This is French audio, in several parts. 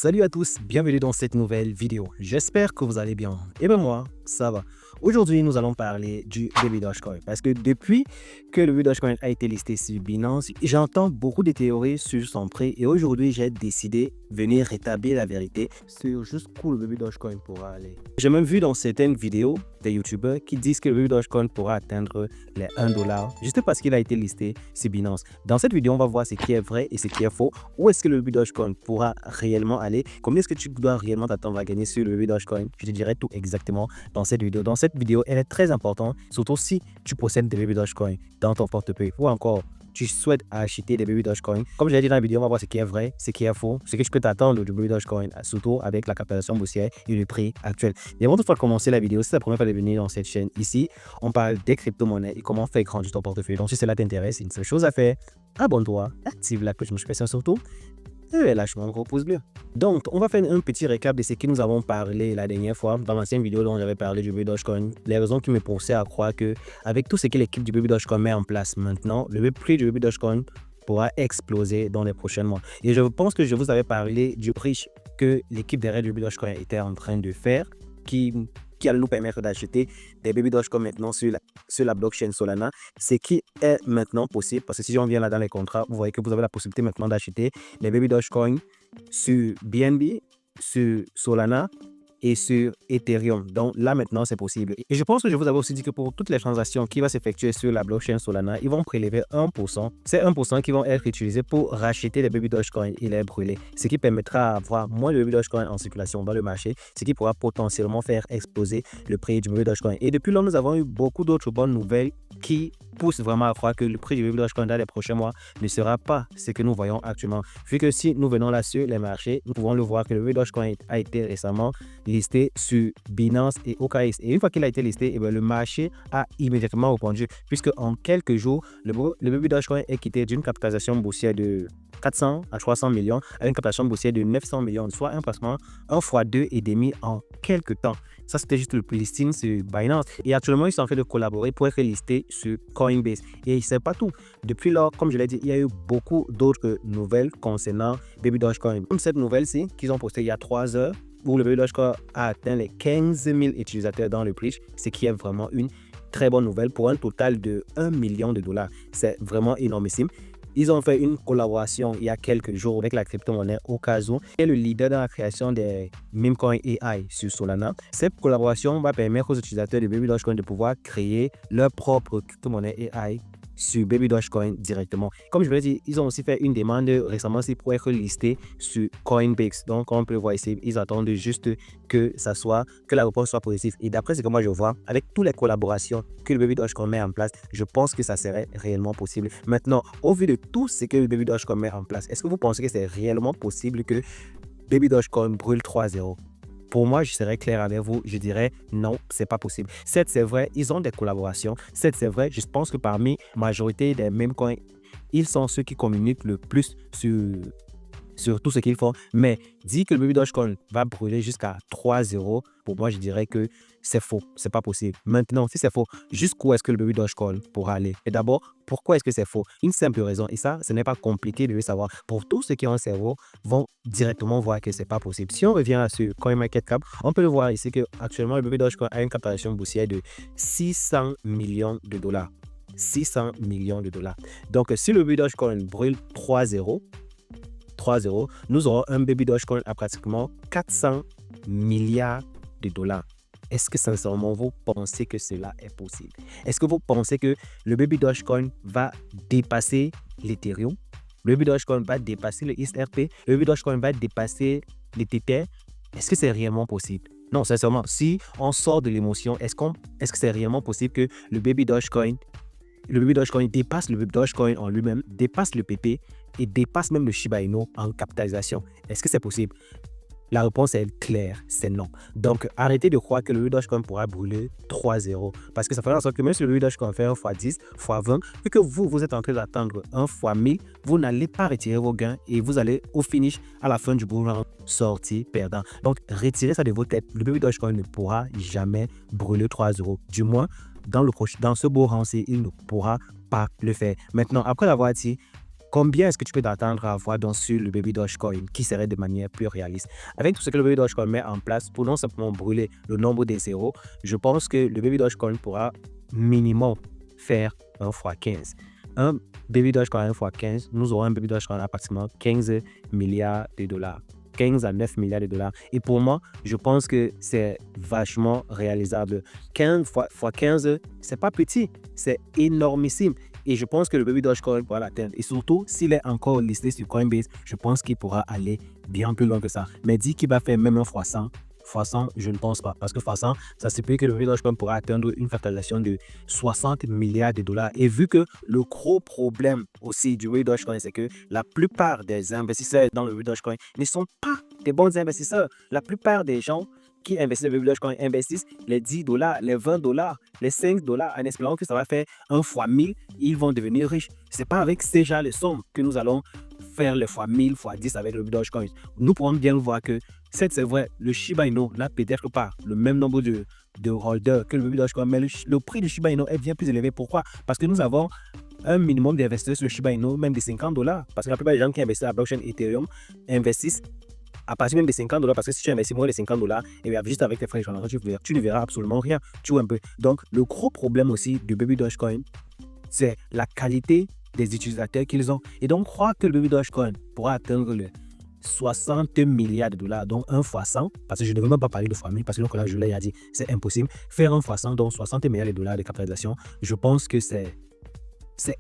Salut à tous, bienvenue dans cette nouvelle vidéo. J'espère que vous allez bien. Et bien moi, ça va. Aujourd'hui, nous allons parler du Baby Dogecoin parce que depuis que le Baby Dogecoin a été listé sur Binance, j'entends beaucoup de théories sur son prix et aujourd'hui, j'ai décidé de venir rétablir la vérité sur jusqu'où le Baby Dogecoin pourra aller. J'ai même vu dans certaines vidéos des youtubeurs qui disent que le Baby Dogecoin pourra atteindre les 1$ juste parce qu'il a été listé sur Binance. Dans cette vidéo, on va voir ce qui est vrai et ce qui est faux. Où est-ce que le Baby Dogecoin pourra réellement aller? Combien est-ce que tu dois réellement t'attendre à gagner sur le Baby Dogecoin? Je te dirai tout exactement dans cette vidéo. Dans cette vidéo, elle est très importante, surtout si tu possèdes des Baby Dogecoin dans ton portefeuille ou encore tu souhaites acheter des Baby Dogecoin. Comme je l'ai dit dans la vidéo, on va voir ce qui est vrai, ce qui est faux, ce que tu peux t'attendre du Baby Dogecoin, surtout avec la capitalisation boursière et le prix actuel. Et avant de commencer la vidéo, si c'est la première fois de venir dans cette chaîne, ici, on parle des crypto-monnaies et comment faire grandir ton portefeuille. Donc, si cela t'intéresse, une seule chose à faire, abonne-toi, active la cloche de notification surtout. Et lâche-moi un gros pouce bleu. Donc, on va faire un petit récap de ce que nous avons parlé la dernière fois dans l'ancienne vidéo dont j'avais parlé du Baby Dogecoin. Les raisons qui me poussaient à croire que avec tout ce que l'équipe du Baby Dogecoin met en place maintenant, le prix du Baby Dogecoin pourra exploser dans les prochains mois. Et je pense que je vous avais parlé du prix que l'équipe derrière du Baby Dogecoin était en train de faire, qui allait nous permettre d'acheter des Baby Dogecoin maintenant sur la blockchain Solana, ce qui est maintenant possible parce que si on vient là dans les contrats, vous voyez que vous avez la possibilité maintenant d'acheter les Baby Dogecoin sur BNB, sur Solana et sur Ethereum. Donc là maintenant c'est possible. Et je pense que je vous avais aussi dit que pour toutes les transactions qui vont s'effectuer sur la blockchain Solana, ils vont prélever 1%. C'est 1% qui vont être utilisés pour racheter les Baby Dogecoin et les brûler. Ce qui permettra d'avoir moins de Baby Dogecoin en circulation dans le marché, ce qui pourra potentiellement faire exploser le prix du Baby Dogecoin. Et depuis là, nous avons eu beaucoup d'autres bonnes nouvelles qui poussent vraiment à croire que le prix du Baby Dogecoin dans les prochains mois ne sera pas ce que nous voyons actuellement. Vu que si nous venons là sur les marchés, nous pouvons le voir que le Baby Dogecoin a été récemment listé sur Binance et OKX. Et une fois qu'il a été listé, le marché a immédiatement répondu puisque en quelques jours, le Baby Dogecoin est quitté d'une capitalisation boursière de 400 à 300 millions à une capitalisation boursière de 900 millions, soit un placement 1 fois 2,5 en quelques temps. Ça, c'était juste le pre-listing sur Binance. Et actuellement, ils sont en train de collaborer pour être listés sur Coinbase. Et c'est pas tout. Depuis lors, comme je l'ai dit, il y a eu beaucoup d'autres nouvelles concernant Baby Dogecoin. Comme cette nouvelle-ci qu'ils ont postée il y a 3 heures, où le Baby Dogecoin a atteint les 15 000 utilisateurs dans le bridge, ce qui est vraiment une très bonne nouvelle pour un total de $1 million. C'est vraiment énormissime. Ils ont fait une collaboration il y a quelques jours avec la crypto-monnaie Okazo, qui est le leader dans la création des meme coins AI sur Solana. Cette collaboration va permettre aux utilisateurs de Baby Dogecoin de pouvoir créer leur propre crypto-monnaie AI sur Baby Dogecoin directement. Comme je vous l'ai dit, ils ont aussi fait une demande récemment pour être listé sur Coinbase. Donc, comme on peut le voir ici, ils attendent juste que la réponse soit positive. Et d'après ce que moi je vois, avec toutes les collaborations que le Baby Dogecoin met en place, je pense que ça serait réellement possible. Maintenant, au vu de tout ce que le Baby Dogecoin met en place, est-ce que vous pensez que c'est réellement possible que Baby Dogecoin brûle 3-0? Pour moi, je serais clair avec vous, je dirais non, c'est pas possible. Certes, c'est vrai, ils ont des collaborations. Certes, c'est vrai, je pense que parmi la majorité des meme coins, ils sont ceux qui communiquent le plus sur tout ce qu'ils font. Mais dire que le Baby Dogecoin va brûler jusqu'à 3-0, pour moi, je dirais que c'est faux. C'est pas possible. Maintenant, si c'est faux, jusqu'où est-ce que le Baby Dogecoin pourra aller? Et d'abord, pourquoi est-ce que c'est faux? Une simple raison. Et ça, ce n'est pas compliqué de le savoir. Pour tous ceux qui ont un cerveau, vont directement voir que c'est pas possible. Si on revient sur CoinMarketCap, on peut le voir ici qu'actuellement, le Baby Dogecoin a une capitalisation boursière de $600 millions. 600 millions de dollars. Donc, si le Baby Dogecoin brûle 3-0, nous aurons un Baby Dogecoin à pratiquement 400 milliards de dollars. Est-ce que sincèrement vous pensez que cela est possible? Est-ce que vous pensez que le Baby Dogecoin va dépasser l'Ethereum? Le Baby Dogecoin va dépasser le XRP? Le Baby Dogecoin va dépasser les Tether? Est-ce que c'est réellement possible? Non, sincèrement, si on sort de l'émotion, est-ce que c'est réellement possible que le Baby Dogecoin dépasse le Baby Dogecoin en lui-même, dépasse le PP et dépasse même le Shiba Inu en capitalisation? Est-ce que c'est possible? La réponse est claire, c'est non. Donc, arrêtez de croire que le Baby Dogecoin pourra brûler 3-0. Parce que ça fait en sorte que même si le Baby Dogecoin fait 1 x 10, x 20, et que vous êtes en train d'attendre 1 x 1000, vous n'allez pas retirer vos gains et vous allez au finish, à la fin du bull run, sortir perdant. Donc, retirez ça de vos têtes. Le Baby Dogecoin ne pourra jamais brûler 3-0. Du moins, dans ce bull run, il ne pourra pas le faire. Maintenant, après l'avoir dit, Combien est-ce que tu peux t'attendre à avoir donc sur le Baby Dogecoin qui serait de manière plus réaliste? Avec tout ce que le Baby Dogecoin met en place pour non simplement brûler le nombre des zéros, je pense que le Baby Dogecoin pourra minimum faire 1 fois 15. Un Baby Dogecoin 1 fois 15, nous aurons un Baby Dogecoin à pratiquement 15 milliards de dollars. 15 à 9 milliards de dollars. Et pour moi, je pense que c'est vachement réalisable. 15 fois 15, c'est pas petit, c'est énormissime. Et je pense que le Baby Dogecoin pourra l'atteindre. Et surtout, s'il est encore listé sur Coinbase, je pense qu'il pourra aller bien plus loin que ça. Mais dit qu'il va faire même un fois 100, fois 100, je ne pense pas. Parce que fois 100, ça se peut que le Baby Dogecoin pourra atteindre une capitalisation de 60 milliards de dollars. Et vu que le gros problème aussi du Baby Dogecoin, c'est que la plupart des investisseurs dans le Baby Dogecoin ne sont pas des bons investisseurs. La plupart des gens qui investissent dans le Baby Dogecoin investissent les 10 dollars, les 20 dollars, les 5 dollars en espérant que ça va faire 1 fois 1000, ils vont devenir riches. Ce n'est pas avec ces gens de sommes que nous allons faire les fois 1000, fois 10 avec le Dogecoin. Nous pourrons bien voir que c'est vrai, le Shiba Inu n'a peut-être pas le même nombre de holders que le Baby Dogecoin, mais le prix du Shiba Inu est bien plus élevé. Pourquoi? Parce que nous avons un minimum d'investisseurs sur le Shiba Inu, même de 50 dollars. Parce que la plupart des gens qui investissent à la blockchain Ethereum investissent à partir même de 50 dollars, parce que si tu investis moins de 50 dollars, et bien juste avec tes frais de transaction, tu ne verras absolument rien. Tu vois un peu. Donc, le gros problème aussi du Baby Dogecoin, c'est la qualité des utilisateurs qu'ils ont. Et donc, croire que le Baby Dogecoin pourra atteindre le 60 milliards de dollars, donc 1 fois 100, parce que je ne devrais même pas parler de fois 1000, parce que donc là, je l'ai dit, c'est impossible. Faire 1 fois 100, donc 60 milliards de dollars de capitalisation, je pense que c'est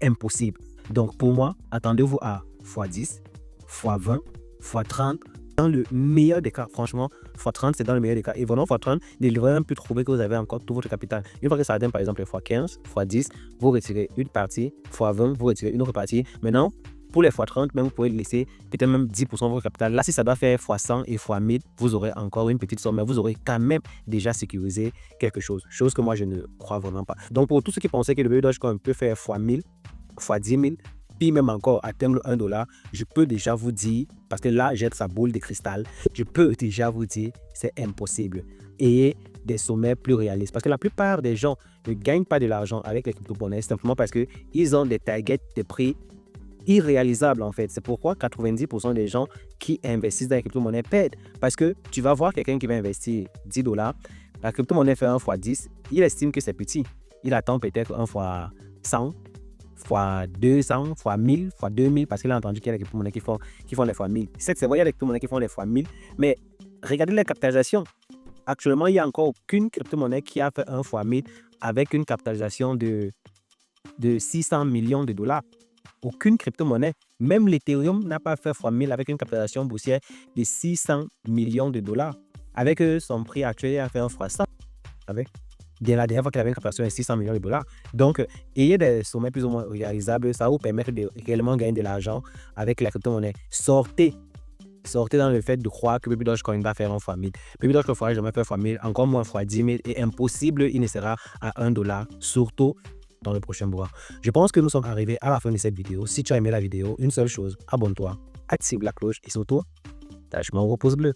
impossible. Donc, pour moi, attendez-vous à fois 10, fois 20, fois 30, dans le meilleur des cas. Franchement, fois 30, c'est dans le meilleur des cas. Et vraiment, fois 30, ne devrait même plus trouver que vous avez encore tout votre capital. Une fois que ça atteint, par exemple, fois 15, fois 10, vous retirez une partie, fois 20, vous retirez une autre partie. Maintenant, pour les fois 30, même vous pouvez laisser peut-être même 10% de votre capital. Là, si ça doit faire fois 100 et fois 1000, vous aurez encore une petite somme, mais vous aurez quand même déjà sécurisé quelque chose. Chose que moi, je ne crois vraiment pas. Donc, pour tous ceux qui pensaient que le Baby Dogecoin peut faire fois 1000, fois 10 000, puis même encore atteindre 1 dollar, je peux déjà vous dire, parce que là, j'ai sa boule de cristal, je peux déjà vous dire, c'est impossible. Ayez des sommets plus réalistes. Parce que la plupart des gens ne gagnent pas de l'argent avec les crypto-monnaies simplement parce qu'ils ont des targets de prix irréalisables en fait. C'est pourquoi 90% des gens qui investissent dans les crypto-monnaies perdent. Parce que tu vas voir quelqu'un qui va investir 10 dollars, la crypto-monnaie fait 1 fois 10, il estime que c'est petit. Il attend peut-être 1 fois 100, fois 200, fois 1000, fois 2000, parce qu'il a entendu qu'il y a des crypto-monnaies qui font les fois 1000. C'est vrai, il y a des crypto-monnaies qui font les fois 1000, mais regardez la capitalisation. Actuellement, il n'y a encore aucune crypto-monnaie qui a fait 1 fois 1000 avec une capitalisation de 600 millions de dollars. Aucune crypto-monnaie, même l'Ethereum n'a pas fait fois 1000 avec une capitalisation boursière de 600 millions de dollars. Avec son prix actuel, il a fait 1 fois 100. Avec dès la dernière fois qu'il avait une capitalisation de 600 millions de dollars. Donc, ayez des sommets plus ou moins réalisables, ça va vous permettre de réellement gagner de l'argent avec la crypto-monnaie. Sortez dans le fait de croire que Baby Dogecoin va faire 1 fois 1000. Baby Dogecoin ne fera jamais faire fois 1000, encore moins fois 10 000, et impossible, il ne sera à 1 dollar, surtout dans le prochain mois. Je pense que nous sommes arrivés à la fin de cette vidéo. Si tu as aimé la vidéo, une seule chose, abonne-toi, active la cloche et surtout, tâche-moi au pouce bleu.